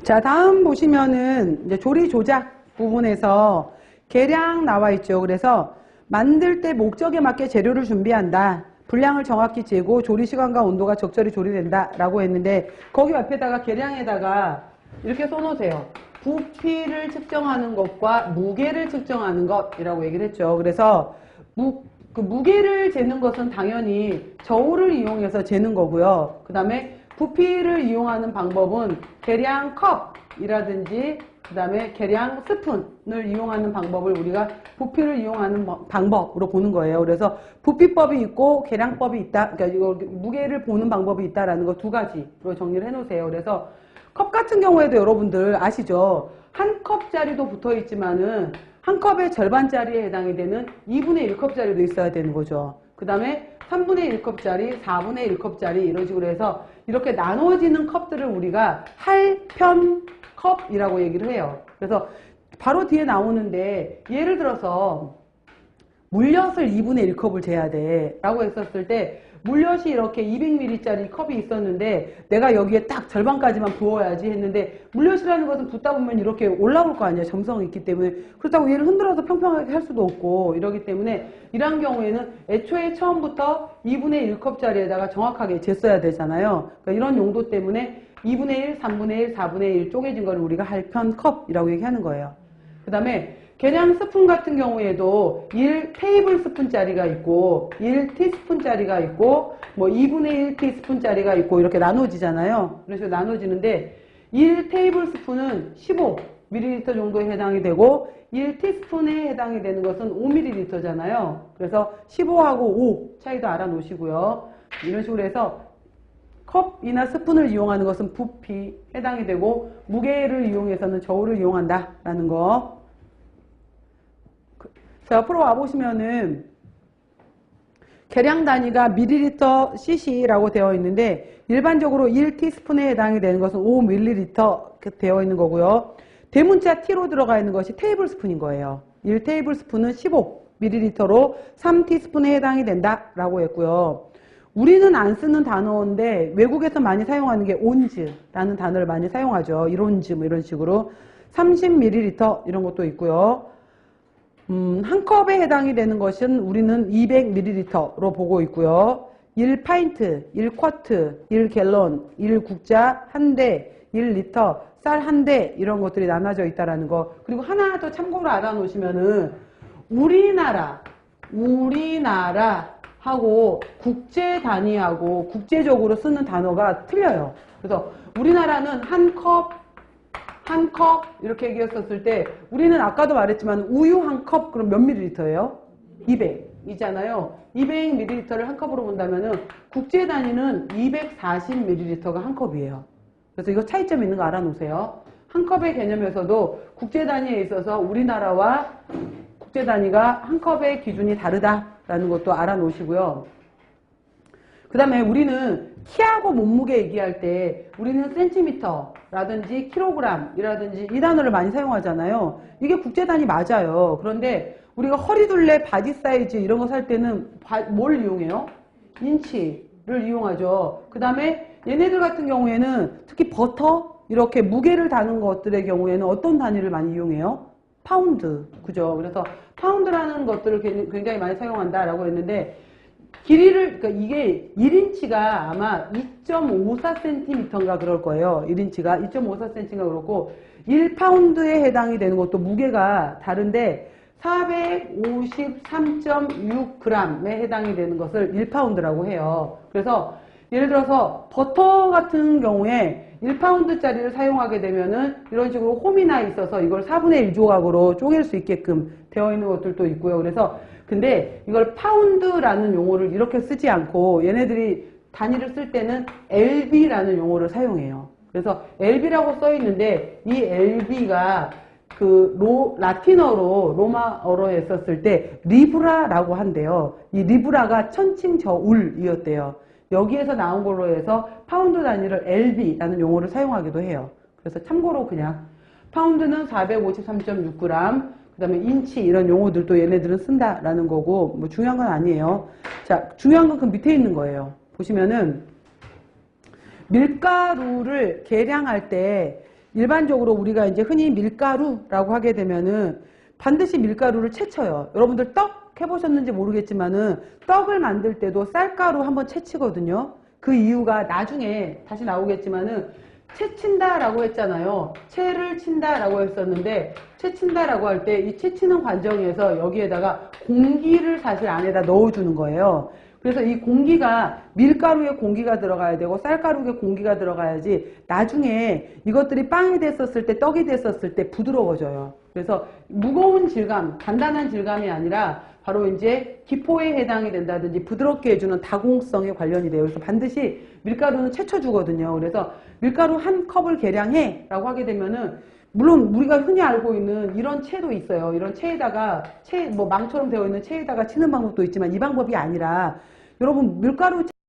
자, 다음 보시면은 이제 조리 조작 부분에서 계량 나와 있죠. 그래서 만들 때 목적에 맞게 재료를 준비한다. 분량을 정확히 재고 조리 시간과 온도가 적절히 조리된다 라고 했는데 거기 앞에다가 계량에다가 이렇게 써놓으세요. 부피를 측정하는 것과 무게를 측정하는 것이라고 얘기를 했죠. 그래서 무게를 재는 것은 당연히 저울을 이용해서 재는 거고요. 그 다음에 부피를 이용하는 방법은 계량 컵이라든지 그 다음에 계량 스푼을 이용하는 방법을 우리가 부피를 이용하는 방법으로 보는 거예요. 그래서 부피법이 있고 계량법이 있다. 그러니까 이거 무게를 보는 방법이 있다라는 거 두 가지로 정리를 해 놓으세요. 그래서 컵 같은 경우에도 여러분들 아시죠? 한 컵짜리도 붙어 있지만은 한 컵의 절반짜리에 해당이 되는 2분의 1컵짜리도 있어야 되는 거죠. 그 다음에 3분의 1컵짜리, 4분의 1컵짜리 이런 식으로 해서 이렇게 나눠지는 컵들을 우리가 할편 컵이라고 얘기를 해요. 그래서 바로 뒤에 나오는데 예를 들어서 물엿을 2분의 1컵을 재야 돼 라고 했었을 때 물엿이 이렇게 200ml짜리 컵이 있었는데 내가 여기에 딱 절반까지만 부어야지 했는데 물엿이라는 것은 붓다 보면 이렇게 올라올 거 아니야. 점성이 있기 때문에. 그렇다고 얘를 흔들어서 평평하게 할 수도 없고 이러기 때문에 이런 경우에는 애초에 처음부터 2분의 1컵짜리에다가 정확하게 쟀어야 되잖아요. 그러니까 이런 용도 때문에 2분의 1, 3분의 1, 4분의 1 쪼개진 거를 우리가 할편 컵이라고 얘기하는 거예요. 그 다음에 계량 스푼 같은 경우에도 1 테이블 스푼짜리가 있고 1 티스푼짜리가 있고 뭐 2분의 1 티스푼짜리가 있고 이렇게 나눠지잖아요. 그래서 나눠지는데 1 테이블 스푼은 15ml 정도에 해당이 되고 1 티스푼에 해당이 되는 것은 5ml잖아요. 그래서 15하고 5 차이도 알아놓으시고요. 이런 식으로 해서 컵이나 스푼을 이용하는 것은 부피 해당이 되고 무게를 이용해서는 저울을 이용한다 라는 거. 자, 앞으로 와보시면은 계량 단위가 ml, cc라고 되어 있는데 일반적으로 1티스푼에 해당이 되는 것은 5ml 되어 있는 거고요. 대문자 T로 들어가 있는 것이 테이블 스푼인 거예요. 1테이블 스푼은 15ml로 3티스푼에 해당이 된다 라고 했고요. 우리는 안 쓰는 단어인데 외국에서 많이 사용하는 게 온즈라는 단어를 많이 사용하죠. 1온즈 뭐 이런 식으로 30ml 이런 것도 있고요. 한 컵에 해당이 되는 것은 우리는 200ml로 보고 있고요. 1파인트, 1쿼트, 1갤런, 1국자, 1대, 1리터, 쌀 1대 이런 것들이 나눠져 있다는 거. 그리고 하나 더 참고로 알아놓으시면은 우리나라하고 국제 단위하고 국제적으로 쓰는 단어가 틀려요. 그래서 우리나라는 한 컵 이렇게 얘기했었을 때 우리는 아까도 말했지만 우유 한 컵 그럼 몇 밀리리터예요? 200이잖아요. 200ml를 한 컵으로 본다면은 국제 단위는 240ml가 한 컵이에요. 그래서 이거 차이점 있는 거 알아놓으세요. 한 컵의 개념에서도 국제 단위에 있어서 우리나라와 국제 단위가 한 컵의 기준이 다르다라는 것도 알아놓으시고요. 그 다음에 우리는 키하고 몸무게 얘기할 때 우리는 센티미터라든지 킬로그램이라든지 이 단어를 많이 사용하잖아요. 이게 국제 단위 맞아요. 그런데 우리가 허리둘레, 바디 사이즈 이런 거 살 때는 뭘 이용해요? 인치를 이용하죠. 그 다음에 얘네들 같은 경우에는 특히 버터 이렇게 무게를 다는 것들의 경우에는 어떤 단위를 많이 이용해요? 파운드. 그죠? 그래서 파운드라는 것들을 굉장히 많이 사용한다라고 했는데 길이를, 그러니까 이게 1인치가 아마 2.54cm인가 그럴 거예요. 1인치가 2.54cm인가 그렇고 1파운드에 해당이 되는 것도 무게가 다른데 453.6g에 해당이 되는 것을 1파운드라고 해요. 그래서 예를 들어서 버터 같은 경우에 1파운드짜리를 사용하게 되면은 이런 식으로 홈이나 있어서 이걸 4분의 1조각으로 쪼갤 수 있게끔 되어 있는 것들도 있고요. 그래서 근데 이걸 파운드라는 용어를 이렇게 쓰지 않고 얘네들이 단위를 쓸 때는 lb라는 용어를 사용해요. 그래서 lb라고 써 있는데 이 lb가 라틴어로 로마어로 했었을 때 리브라라고 한대요. 이 리브라가 천칭저울이었대요. 여기에서 나온 걸로 해서 파운드 단위를 lb라는 용어를 사용하기도 해요. 그래서 참고로 그냥 파운드는 453.6g 그 다음에 인치 이런 용어들도 얘네들은 쓴다라는 거고 뭐 중요한 건 아니에요. 자, 중요한 건 그 밑에 있는 거예요. 보시면은 밀가루를 계량할 때 일반적으로 우리가 이제 흔히 밀가루라고 하게 되면은 반드시 밀가루를 채쳐요. 여러분들 떡 해보셨는지 모르겠지만은 떡을 만들 때도 쌀가루 한번 채치거든요. 그 이유가 나중에 다시 나오겠지만은 채친다라고 했잖아요. 채를 친다라고 했었는데 채친다라고 할 때 이 채치는 과정에서 여기에다가 공기를 사실 안에다 넣어주는 거예요. 그래서 이 공기가 밀가루에 공기가 들어가야 되고 쌀가루에 공기가 들어가야지 나중에 이것들이 빵이 됐었을 때 떡이 됐었을 때 부드러워져요. 그래서 무거운 질감, 단단한 질감이 아니라 바로 이제 기포에 해당이 된다든지 부드럽게 해주는 다공성에 관련이 돼요. 그래서 반드시 밀가루는 채쳐주거든요. 그래서 밀가루 한 컵을 계량해 라고 하게 되면은 물론 우리가 흔히 알고 있는 이런 채도 있어요. 이런 채에다가 뭐 망처럼 되어 있는 채에다가 치는 방법도 있지만 이 방법이 아니라 여러분 밀가루